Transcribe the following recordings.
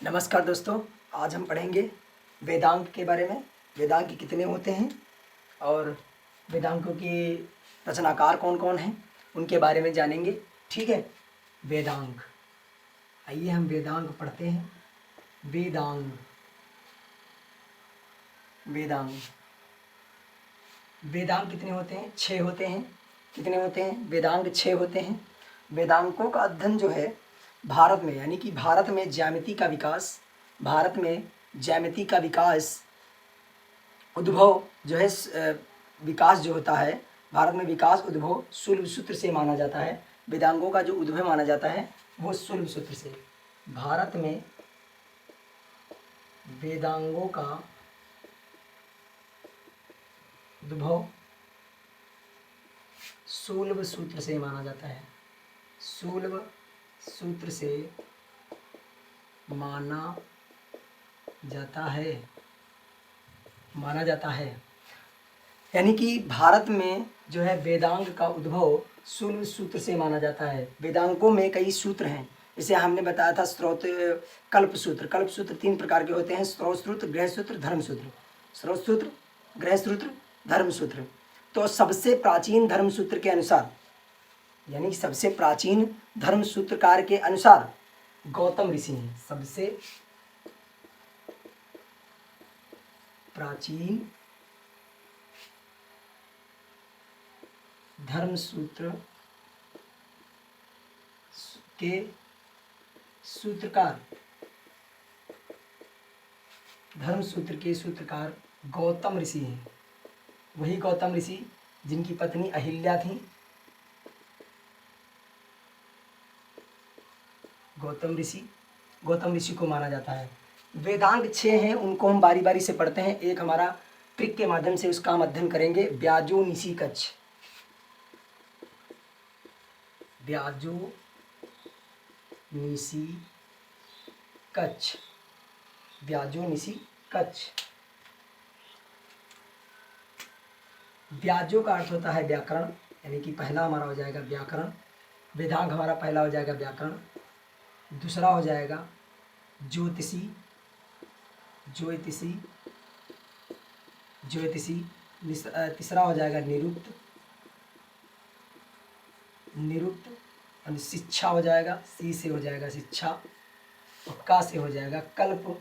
नमस्कार दोस्तों। आज हम पढ़ेंगे वेदांग के बारे में। वेदांग कितने होते हैं और वेदांगों के रचनाकार कौन कौन हैं उनके बारे में जानेंगे। ठीक है। वेदांग, आइए हम वेदांग पढ़ते हैं। वेदांग वेदांग वेदांग कितने होते हैं? 6 होते हैं। कितने होते हैं? वेदांग 6 होते हैं। वेदांगों का अध्ययन जो है भारत में, यानी कि भारत में ज्यामिति का विकास, उद्भव जो है विकास जो होता है भारत में, विकास उद्भव शुल्ब सूत्र से माना जाता है। वेदांगों का जो उद्भव माना जाता है वो शुल्ब सूत्र से। भारत में वेदांगों का उद्भव शुल्ब सूत्र से माना जाता है। शुल्ब सूत्र से माना जाता है। यानी कि भारत में जो है वेदांग का उद्भव शुल्ब सूत्र से माना जाता है। वेदांगों में कई सूत्र हैं, जैसे हमने बताया था स्रोत कल्प सूत्र। कल्प सूत्र 3 प्रकार के होते हैं: स्रोत सूत्र, गृह सूत्र, धर्म सूत्र। स्रोत सूत्र, गृह सूत्र, धर्म सूत्र। तो सबसे प्राचीन धर्म सूत्र के अनुसार, यानी सबसे प्राचीन धर्म सूत्रकार के अनुसार गौतम ऋषि हैं। सबसे प्राचीन धर्म सूत्र के सूत्रकार, धर्म सूत्र के सूत्रकार गौतम ऋषि हैं। वही गौतम ऋषि जिनकी पत्नी अहिल्या थी। गौतम ऋषि को माना जाता है। वेदांग 6 हैं, उनको हम बारी बारी से पढ़ते हैं। एक हमारा ट्रिक के माध्यम से उसका हम अध्ययन करेंगे। ब्याजो निसी कच्छ। ब्याजो निसी कच्छ। ब्याजो निसी कच्छ। ब्याजो का अर्थ होता है व्याकरण, यानी कि पहला हमारा हो जाएगा व्याकरण। वेदांग हमारा पहला हो जाएगा व्याकरण। दूसरा हो जाएगा ज्योतिषी। तीसरा हो जाएगा निरुक्त। और शिक्षा हो जाएगा, सी से हो जाएगा शिक्षा, और का से हो जाएगा कल्प।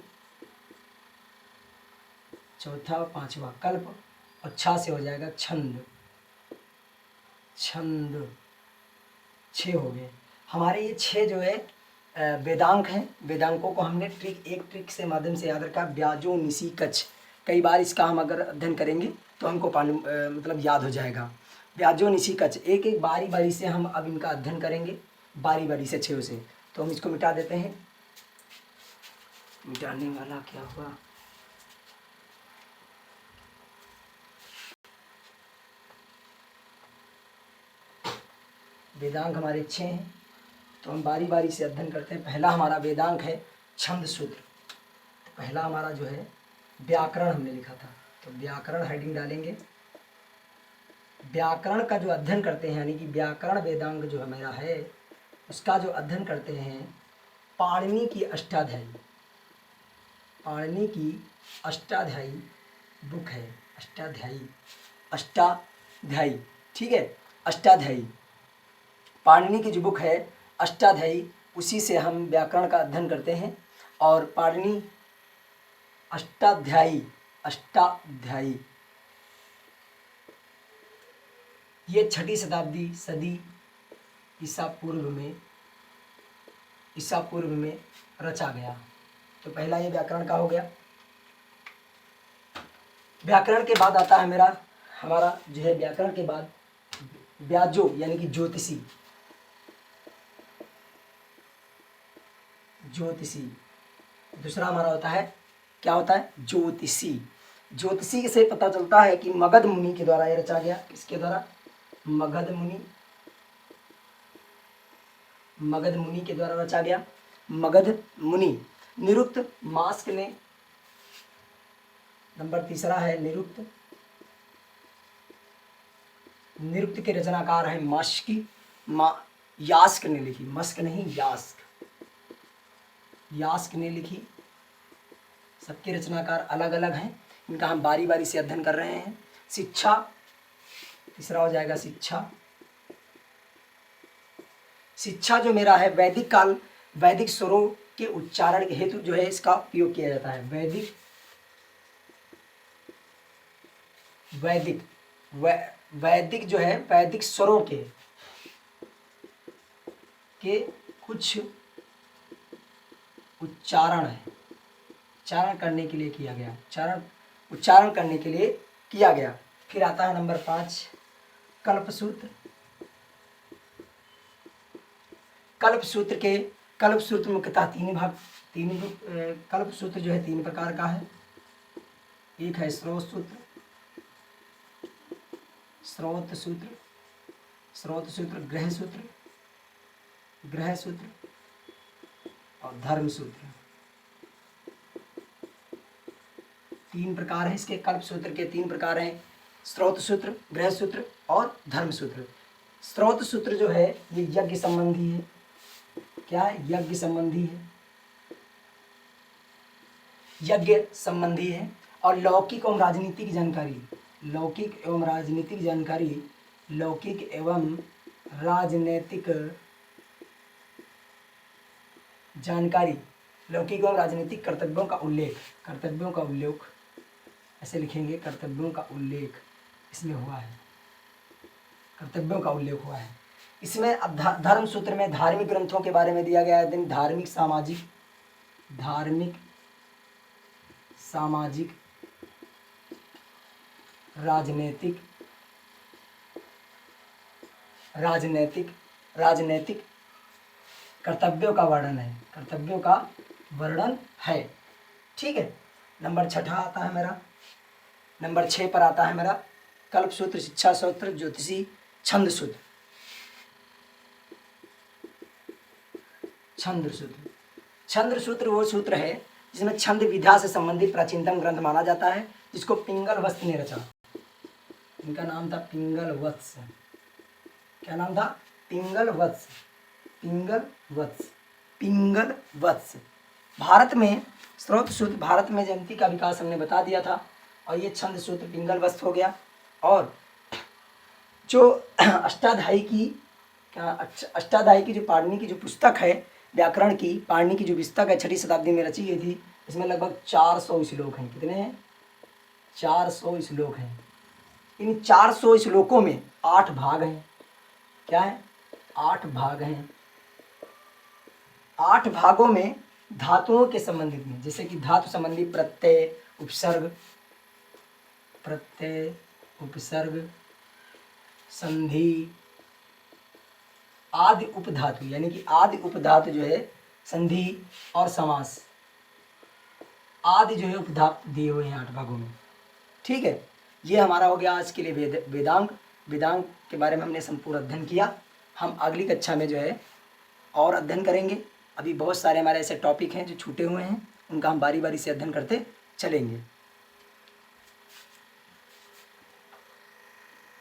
चौथा, पांचवा कल्प, और छा से हो जाएगा छंद। 6 हो गए हमारे। ये 6 जो है वेदांग हैं। वेदांगों को हमने एक ट्रिक से माध्यम से याद रखा, ब्याजो निसी कच्छ। कई बार इसका हम अगर अध्ययन करेंगे तो हमको मतलब याद हो जाएगा। ब्याजो निसी कच्छ। एक एक बारी बारी से हम अब इनका अध्ययन करेंगे, बारी बारी से 6 से। तो हम इसको मिटा देते हैं। मिटाने वाला क्या हुआ? वेदांग हमारे 6 हैं, तो हम बारी बारी से अध्ययन करते हैं। पहला हमारा वेदांग है छंद सूत्र। पहला हमारा जो है व्याकरण हमने लिखा था, तो व्याकरण हेडिंग डालेंगे। व्याकरण का जो अध्ययन करते हैं, यानी कि व्याकरण वेदांग जो हमारा है उसका जो अध्ययन करते हैं पाणिनि की अष्टाध्यायी। पाणिनि की अष्टाध्यायी बुक है। अष्टाध्यायी, ठीक है। अष्टाध्यायी पाणिनि की जो बुक है अष्टाध्यायी, उसी से हम व्याकरण का अध्ययन करते हैं। और पाणिनि अष्टाध्यायी ये 6ठी सदी ईसा पूर्व में रचा गया। तो पहला ये व्याकरण का हो गया। व्याकरण के बाद आता है हमारा जो है व्याकरण के बाद ब्याजो, यानी कि ज्योतिषी। दूसरा हमारा होता है, क्या होता है? ज्योतिषी। ज्योतिषी से पता चलता है कि मगध मुनि के द्वारा ये रचा गया। किसके द्वारा? मगध मुनि के द्वारा रचा गया। मगध मुनि। निरुक्त मास्क ने। नंबर तीसरा है निरुक्त। निरुक्त के रचनाकार है यास्क ने लिखी। मस्क नहीं, यास्क। यास्क ने लिखी। सबके रचनाकार अलग अलग हैं, इनका हम बारी बारी से अध्ययन कर रहे हैं। शिक्षा, तीसरा हो जाएगा शिक्षा। शिक्षा जो मेरा है वैदिक काल, वैदिक स्वरों के उच्चारण के हेतु जो है इसका उपयोग किया जाता है। वैदिक जो है वैदिक स्वरों के कुछ उच्चारण है, उच्चारण करने के लिए किया गया, उच्चारण करने के लिए किया गया। फिर आता है नंबर 5 कल्पसूत्र। कल्पसूत्र मुख्यतः कल्पसूत्र जो है 3 प्रकार का है। एक है स्रोत सूत्र, ग्रह सूत्र और धर्म सूत्र। 3 प्रकार है इसके। कल्प सूत्र के 3 प्रकार हैं, स्रोत सूत्र, गृह सूत्र और धर्म सूत्र। स्रोत सूत्र जो है ये यज्ञ संबंधी है। क्या है? यज्ञ संबंधी है, यज्ञ संबंधी है। और लौकिक एवं राजनीतिक जानकारी, लौकिक एवं राजनीतिक जानकारी, लौकिक एवं राजनीतिक जानकारी, लौकिक एवं राजनीतिक कर्तव्यों का उल्लेख ऐसे लिखेंगे, कर्तव्यों का उल्लेख इसमें हुआ है, कर्तव्यों का उल्लेख हुआ है। इसमें अब धर्म सूत्र में धार्मिक ग्रंथों के बारे में दिया गया है। धार्मिक सामाजिक राजनैतिक कर्तव्यों का वर्णन है। ठीक है। नंबर 6 आता है मेरा, नंबर 6 पर आता है मेरा कल्प सूत्र, शिक्षा सूत्र, ज्योतिषी, छंद सूत्र। छंद सूत्र वो सूत्र है जिसमें छंद विधा से संबंधित प्राचीनतम ग्रंथ माना जाता है, जिसको पिंगल वत्स ने रचा। इनका नाम था पिंगल वत्स। क्या नाम था? पिंगल वत्स। भारत में स्रोत सूत्र, भारत में जयंती का विकास हमने बता दिया था, और ये छंद सूत्र पिंगल वत्स हो गया। और जो अष्टाध्यायी की जो पाणिनि की जो पुस्तक है व्याकरण की, पाणिनि की जो पुस्तक है 6वीं शताब्दी में रची गई थी, इसमें लगभग 400 श्लोक हैं। कितने हैं? 400 श्लोक हैं। इन 400 श्लोकों में 8 भाग हैं। क्या है? 8 भाग हैं। 8 भागों में धातुओं के संबंधित में, जैसे कि धातु संबंधी प्रत्यय, उपसर्ग, संधि, आदि उपधातु, यानी कि आदि उपधातु जो है संधि और समास आदि जो है उपधातु दिए हुए हैं 8 भागों में। ठीक है। ये हमारा हो गया आज के लिए वेदांग के बारे में हमने संपूर्ण अध्ययन किया। हम अगली कक्षा में जो है और अध्ययन करेंगे। अभी बहुत सारे हमारे ऐसे टॉपिक हैं जो छूटे हुए हैं, उनका हम बारी बारी से अध्ययन करते चलेंगे।